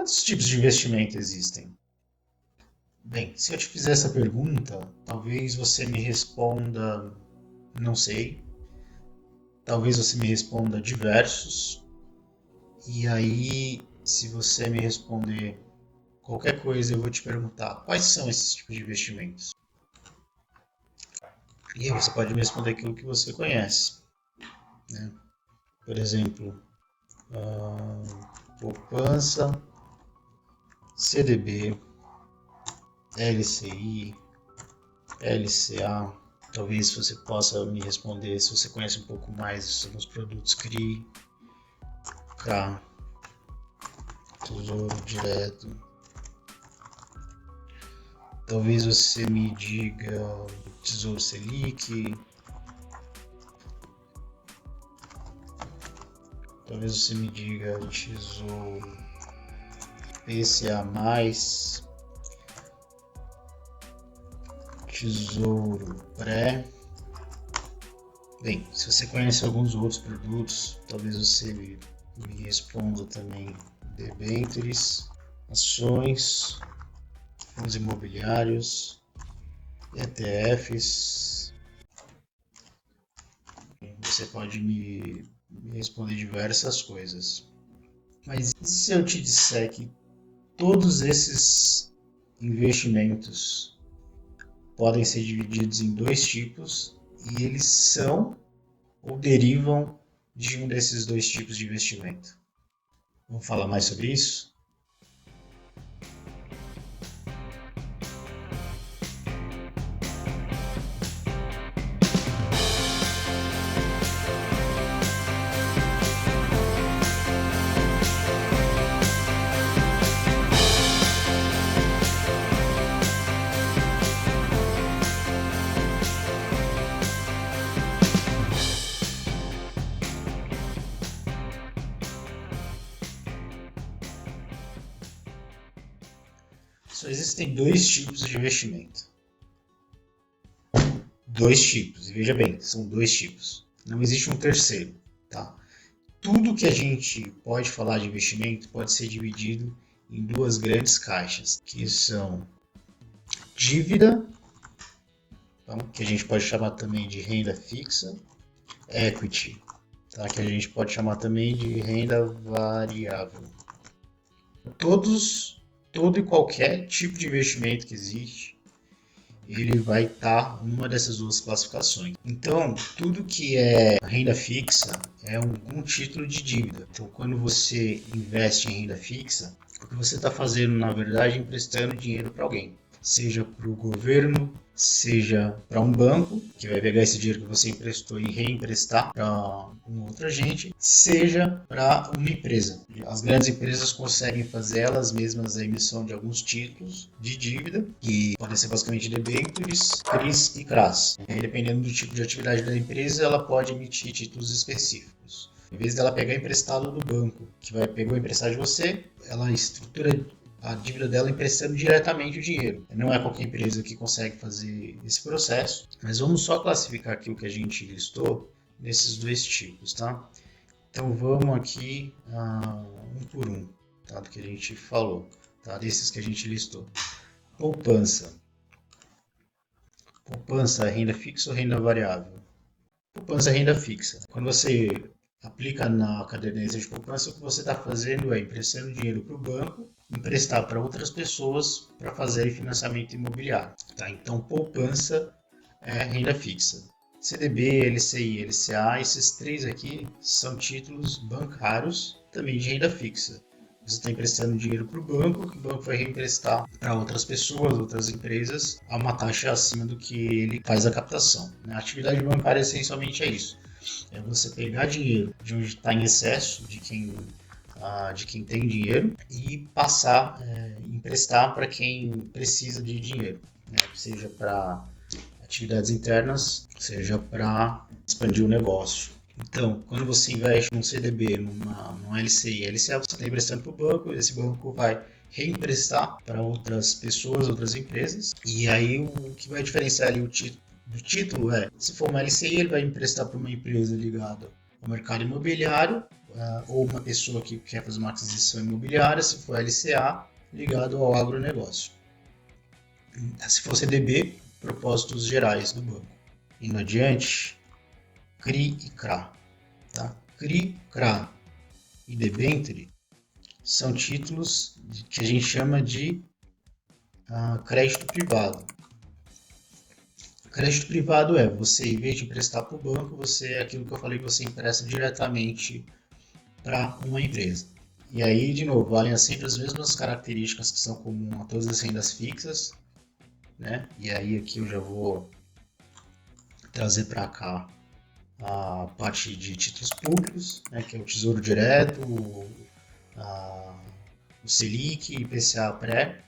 Quantos tipos de investimento existem? Bem, se eu te fizer essa pergunta, talvez você me responda, não sei. Talvez você me responda diversos. E aí, se você me responder qualquer coisa, eu vou te perguntar quais são esses tipos de investimentos. E aí você pode me responder aquilo que você conhece, né? Por exemplo, poupança, CDB, LCI, LCA. Talvez você possa me responder se você conhece um pouco mais sobre os produtos CRI, CRA, Tesouro Direto. Talvez você me diga Tesouro Selic. Talvez você me diga Tesouro PCA+, Tesouro Pré. Bem, se você conhece alguns outros produtos, talvez você me responda também debêntures, ações, fundos imobiliários, ETFs. Você pode me responder diversas coisas. Mas e se eu te disser que todos esses investimentos podem ser divididos em dois tipos e eles são ou derivam de um desses dois tipos de investimento? Vamos falar mais sobre isso? Só existem dois tipos de investimento. Dois tipos, e veja bem, são dois tipos. Não existe um terceiro, tá? Tudo que a gente pode falar de investimento pode ser dividido em duas grandes caixas, que são dívida, tá? Que a gente pode chamar também de renda fixa, equity, tá? Que a gente pode chamar também de renda variável. Todo e qualquer tipo de investimento que existe, ele vai estar numa dessas duas classificações. Então, tudo que é renda fixa é um título de dívida. Então, quando você investe em renda fixa, o que você está fazendo, na verdade, é emprestando dinheiro para alguém. Seja para o governo, seja para um banco, que vai pegar esse dinheiro que você emprestou e reemprestar para um outro agente, seja para uma empresa. As grandes empresas conseguem fazer elas mesmas a emissão de alguns títulos de dívida, que podem ser basicamente debêntures, CRIs e CRAs. E dependendo do tipo de atividade da empresa, ela pode emitir títulos específicos. Em vez dela pegar emprestado do banco, que pegou emprestado de você, ela estrutura a dívida dela emprestando diretamente o dinheiro. Não é qualquer empresa que consegue fazer esse processo, mas vamos só classificar aqui o que a gente listou nesses dois tipos, tá? Então vamos aqui um por um, tá? Do que a gente falou, tá? Desses que a gente listou. Poupança. Poupança é renda fixa ou renda variável? Poupança é renda fixa. Quando você aplica na caderneta de poupança, o que você está fazendo é emprestando dinheiro para o banco, emprestar para outras pessoas para fazer financiamento imobiliário. Tá? Então, poupança é renda fixa. CDB, LCI, LCA, esses três aqui são títulos bancários também de renda fixa. Você está emprestando dinheiro para o banco vai reemprestar para outras pessoas, outras empresas, a uma taxa acima do que ele faz a captação. A atividade bancária essencialmente é isso. É você pegar dinheiro de onde está em excesso, de quem tem dinheiro, e passar, emprestar para quem precisa de dinheiro, né? Seja para atividades internas, seja para expandir o negócio. Então, quando você investe num CDB, num LCI, LCA, você está emprestando para o banco, esse banco vai reemprestar para outras pessoas, outras empresas, e aí o que vai diferenciar ali o título é, se for uma LCI, ele vai emprestar para uma empresa ligada ao mercado imobiliário, ou uma pessoa que quer fazer uma aquisição imobiliária, se for LCA, ligado ao agronegócio. Se for CDB, propósitos gerais do banco. Indo adiante, CRI e CRA. Tá? CRI, CRA e debênture são títulos que a gente chama de crédito privado. Crédito privado é você, em vez de emprestar para o banco, você é aquilo que eu falei que você empresta diretamente para uma empresa. E aí, de novo, valem sempre as mesmas características que são comuns a todas as rendas fixas, né? E aí aqui eu já vou trazer para cá a parte de títulos públicos, né, que é o Tesouro Direto, o Selic, IPCA Pré,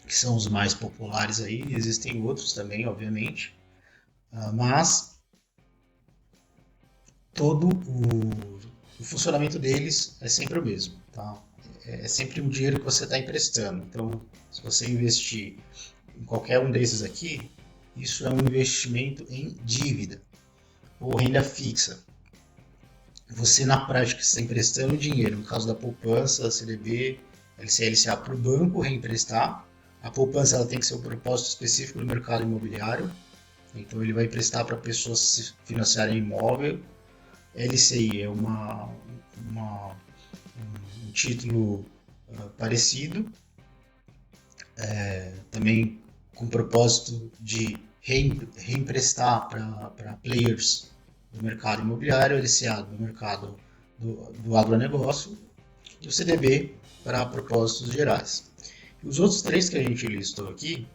que são os mais populares aí, existem outros também, obviamente, mas todo o funcionamento deles é sempre o mesmo, tá? É sempre um dinheiro que você está emprestando, então se você investir em qualquer um desses aqui, isso é um investimento em dívida ou renda fixa. Você na prática está emprestando dinheiro, no caso da poupança, CDB, LCA, LCA para o banco reemprestar. A poupança ela tem que ser um propósito específico no mercado imobiliário, então ele vai emprestar para pessoas se financiarem imóvel. LCI é um título parecido, também com o propósito de reemprestar para players do mercado imobiliário, LCA do mercado do agronegócio e o CDB para propósitos gerais. Os outros três que a gente listou aqui,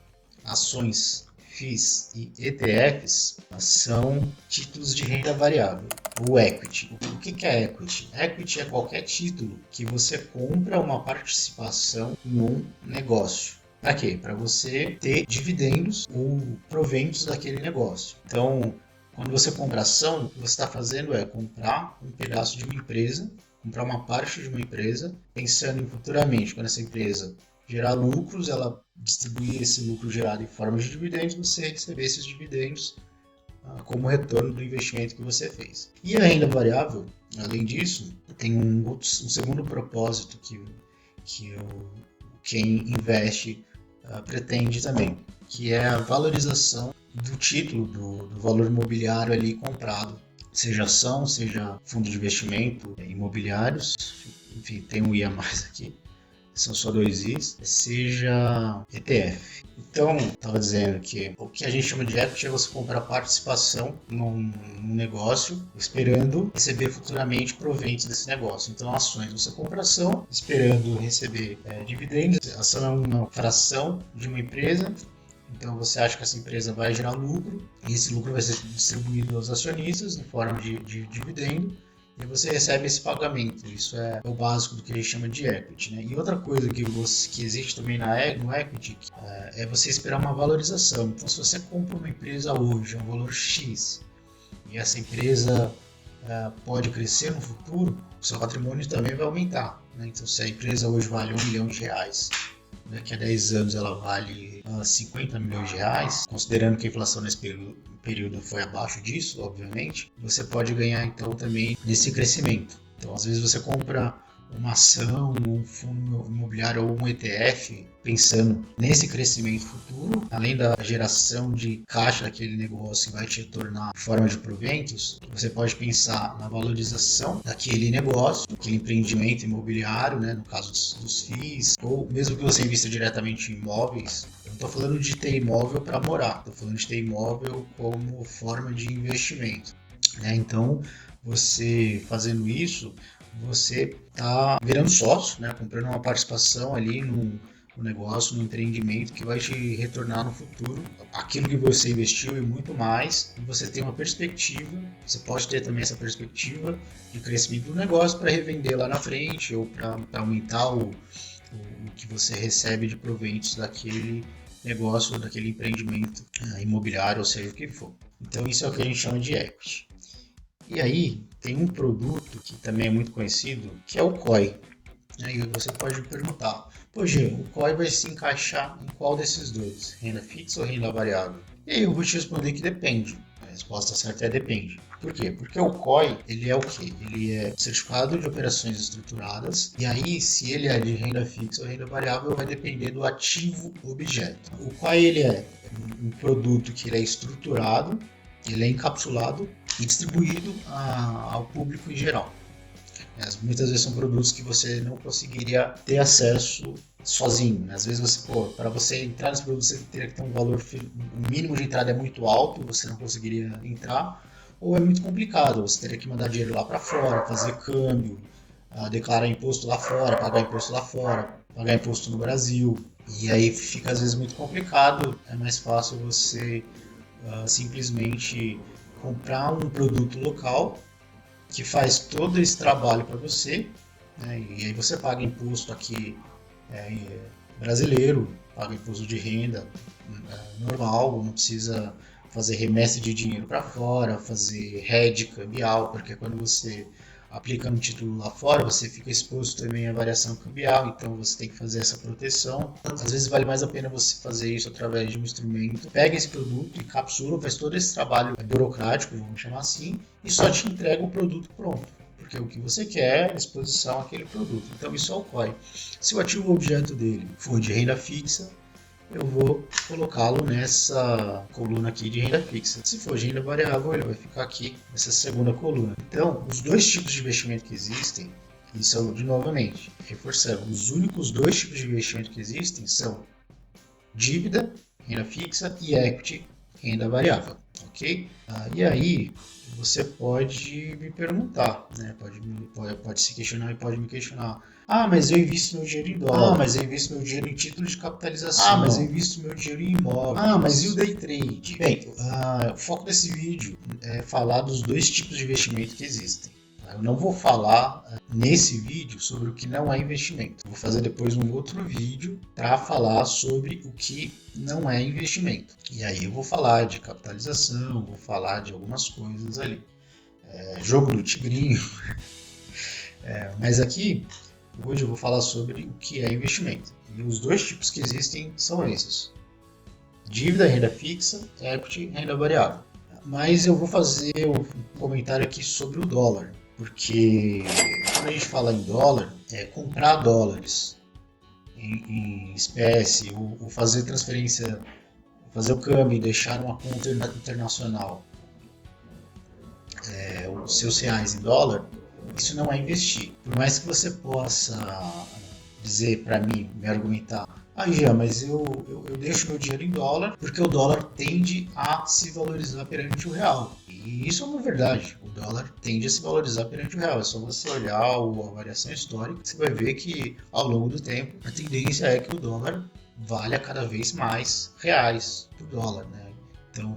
ações, FIIs e ETFs, são títulos de renda variável, ou equity. O que é equity? Equity é qualquer título que você compra uma participação em um negócio. Para quê? Para você ter dividendos ou proventos daquele negócio. Então, quando você compra ação, o que você está fazendo é comprar um pedaço de uma empresa, comprar uma parte de uma empresa, pensando em futuramente, quando essa empresa gerar lucros, ela distribuir esse lucro gerado em forma de dividendos, você receber esses dividendos como retorno do investimento que você fez. E a renda variável, além disso, tem um segundo propósito que quem investe pretende também, que é a valorização do título, do valor imobiliário ali comprado, seja ação, seja fundo de investimento, imobiliários, enfim, tem um I a mais aqui, são só dois Is, seja ETF. Então, estava dizendo que o que a gente chama de equity é você comprar participação num negócio, esperando receber futuramente proventos desse negócio. Então, ações, você compra ação, esperando receber dividendos. A ação é uma fração de uma empresa, então você acha que essa empresa vai gerar lucro, e esse lucro vai ser distribuído aos acionistas em forma de dividendo, e você recebe esse pagamento. Isso é o básico do que a gente chama de equity, né? E outra coisa que existe também no equity é você esperar uma valorização. Então, se você compra uma empresa hoje a um valor X e essa empresa pode crescer no futuro, o seu patrimônio também vai aumentar, né? Então, se a empresa hoje vale R$1 milhão, daqui a 10 anos ela vale 50 milhões de reais, considerando que a inflação nesse período foi abaixo disso, obviamente, você pode ganhar então também nesse crescimento. Então, às vezes você compra uma ação, um fundo imobiliário ou um ETF, pensando nesse crescimento futuro, além da geração de caixa daquele negócio que vai te retornar em forma de proventos, você pode pensar na valorização daquele negócio, aquele empreendimento imobiliário, né, no caso dos FIIs, ou mesmo que você invista diretamente em imóveis. Eu não estou falando de ter imóvel para morar, estou falando de ter imóvel como forma de investimento, né? Então, você fazendo isso, você está virando sócio, né? Comprando uma participação ali no negócio, no empreendimento que vai te retornar no futuro aquilo que você investiu e muito mais. E você tem uma perspectiva, você pode ter também essa perspectiva de crescimento do negócio para revender lá na frente ou para aumentar o que você recebe de proventos daquele negócio, daquele empreendimento imobiliário, ou seja o que for. Então isso é o que a gente chama de equity. E aí tem um produto que também é muito conhecido, que é o COI. Aí você pode me perguntar, pô Gê, o COI vai se encaixar em qual desses dois? Renda fixa ou renda variável? E aí eu vou te responder que depende. resposta certa é depende. Por quê? Porque o COI, ele é o quê? Ele é certificado de operações estruturadas, e aí, se ele é de renda fixa ou renda variável, vai depender do ativo objeto. O COI, ele é um produto que ele é estruturado, ele é encapsulado e distribuído ao público em geral. Muitas vezes são produtos que você não conseguiria ter acesso sozinho, né? Às vezes para você entrar nesse produto, você teria que ter um valor, o mínimo de entrada é muito alto, você não conseguiria entrar, ou é muito complicado, você teria que mandar dinheiro lá para fora, fazer câmbio, declarar imposto lá fora, pagar imposto lá fora, pagar imposto no Brasil, e aí fica às vezes muito complicado. É mais fácil você simplesmente comprar um produto local que faz todo esse trabalho para você, né? E aí você paga imposto aqui brasileiro, paga imposto de renda normal, não precisa fazer remessa de dinheiro para fora, fazer hedge cambial, porque quando você aplica um título lá fora, você fica exposto também à variação cambial, então você tem que fazer essa proteção. Às vezes vale mais a pena você fazer isso através de um instrumento, pega esse produto, encapsula, faz todo esse trabalho burocrático, vamos chamar assim, e só te entrega o produto pronto, porque o que você quer é exposição àquele produto. Então isso é o COI. Se o ativo objeto dele for de renda fixa, eu vou colocá-lo nessa coluna aqui de renda fixa. Se for de renda variável, ele vai ficar aqui nessa segunda coluna. Então, os dois tipos de investimento que existem, e são, de novamente, reforçando, os únicos dois tipos de investimento que existem são dívida, renda fixa, e equity, renda variável, ok? E aí, você pode me perguntar, né? Pode se questionar e pode me questionar. Mas eu invisto meu dinheiro em dólar. Mas eu invisto meu dinheiro em título de capitalização. Mas eu invisto meu dinheiro em imóveis. Mas e o day trade? Bem, o foco desse vídeo é falar dos dois tipos de investimento que existem. Eu não vou falar nesse vídeo sobre o que não é investimento. Vou fazer depois um outro vídeo para falar sobre o que não é investimento. E aí eu vou falar de capitalização, vou falar de algumas coisas ali. Jogo do tigrinho. Mas aqui, hoje eu vou falar sobre o que é investimento. E os dois tipos que existem são esses: dívida, renda fixa, equity, renda variável. Mas eu vou fazer um comentário aqui sobre o dólar, porque quando a gente fala em dólar, comprar dólares em espécie, ou fazer transferência, fazer o câmbio e deixar numa conta internacional os seus reais em dólar, isso não é investir. Por mais que você possa dizer para mim, me argumentar, Jean, mas eu deixo meu dinheiro em dólar porque o dólar tende a se valorizar perante o real. E isso é uma verdade, o dólar tende a se valorizar perante o real. É só você olhar a variação histórica, você vai ver que ao longo do tempo a tendência é que o dólar valha cada vez mais reais por dólar, né? Então,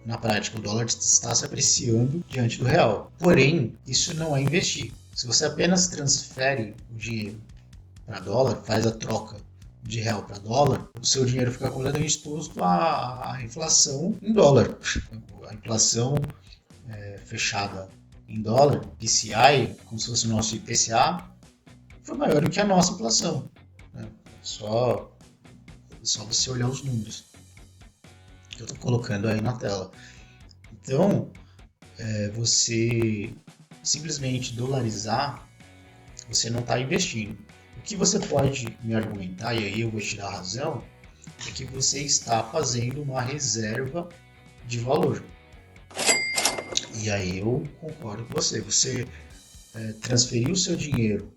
na prática, o dólar está se apreciando diante do real. Porém, isso não é investir. Se você apenas transfere o dinheiro para dólar, faz a troca de real para dólar, o seu dinheiro fica completamente exposto à inflação em dólar. A inflação fechada em dólar, PCI, como se fosse o nosso IPCA, foi maior do que a nossa inflação, né? Só você olhar os números que eu estou colocando aí na tela. Então, você simplesmente dolarizar, você não está investindo. O que você pode me argumentar, e aí eu vou te dar razão, é que você está fazendo uma reserva de valor. E aí eu concordo com você. Você transferiu o seu dinheiro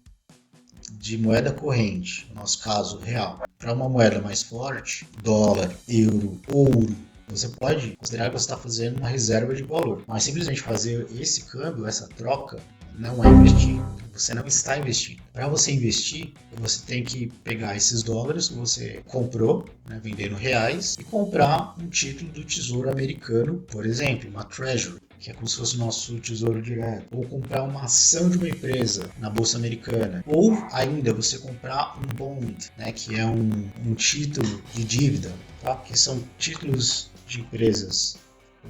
de moeda corrente, no nosso caso real, para uma moeda mais forte, dólar, euro, ouro, você pode considerar que você está fazendo uma reserva de valor. Mas simplesmente fazer esse câmbio, essa troca, não é investir. Você não está investindo. Para você investir, você tem que pegar esses dólares que você comprou, né, vendendo reais, e comprar um título do Tesouro Americano, por exemplo, uma Treasury, que é como se fosse o nosso tesouro direto, ou comprar uma ação de uma empresa na Bolsa Americana, ou ainda você comprar um bond, né, que é um título de dívida, tá? Que são títulos de empresas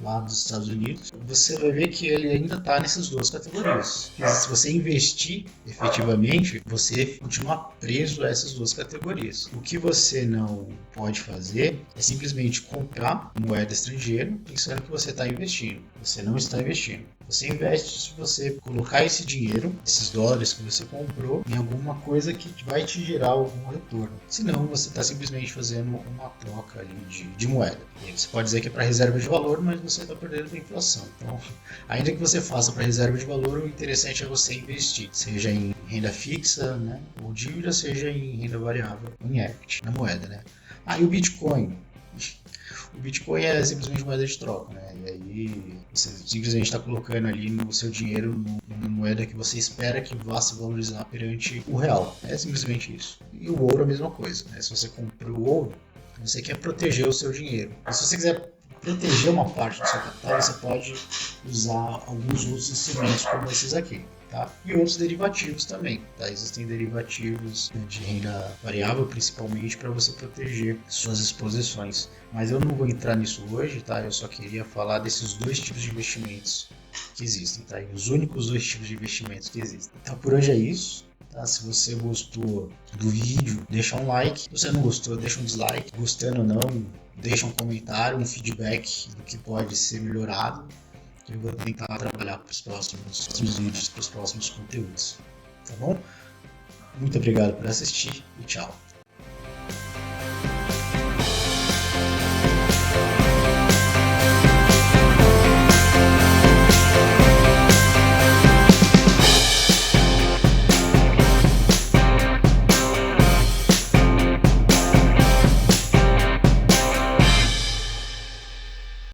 lá dos Estados Unidos, você vai ver que ele ainda está nessas duas categorias. Se você investir efetivamente, você continua preso a essas duas categorias. O que você não pode fazer é simplesmente comprar moeda estrangeira pensando que você está investindo. Você não está investindo. Você investe se você colocar esse dinheiro, esses dólares que você comprou, em alguma coisa que vai te gerar algum retorno. Senão, você está simplesmente fazendo uma troca ali de moeda. E aí você pode dizer que é para reserva de valor, mas você está perdendo para inflação. Então, ainda que você faça para reserva de valor, o interessante é você investir, seja em renda fixa, né, ou dívida, seja em renda variável, em equity, na moeda, né? E o Bitcoin? O Bitcoin é simplesmente moeda de troca, né? E aí você simplesmente está colocando ali no seu dinheiro numa moeda que você espera que vá se valorizar perante o real. É simplesmente isso. E o ouro é a mesma coisa, né? Se você comprou ouro, você quer proteger o seu dinheiro. E se você quiser proteger uma parte do seu capital, você pode usar alguns outros instrumentos como esses aqui. Tá? E outros derivativos também. Tá? Existem derivativos, né, de renda variável, principalmente para você proteger suas exposições. Mas eu não vou entrar nisso hoje, tá? Eu só queria falar desses dois tipos de investimentos que existem, tá? E os únicos dois tipos de investimentos que existem. Então por hoje é isso. Tá? Se você gostou do vídeo, deixa um like. Se você não gostou, deixa um dislike. Gostando ou não, deixa um comentário, um feedback do que pode ser melhorado. Eu vou tentar trabalhar para os próximos vídeos, para os próximos conteúdos. Tá bom? Muito obrigado por assistir e tchau.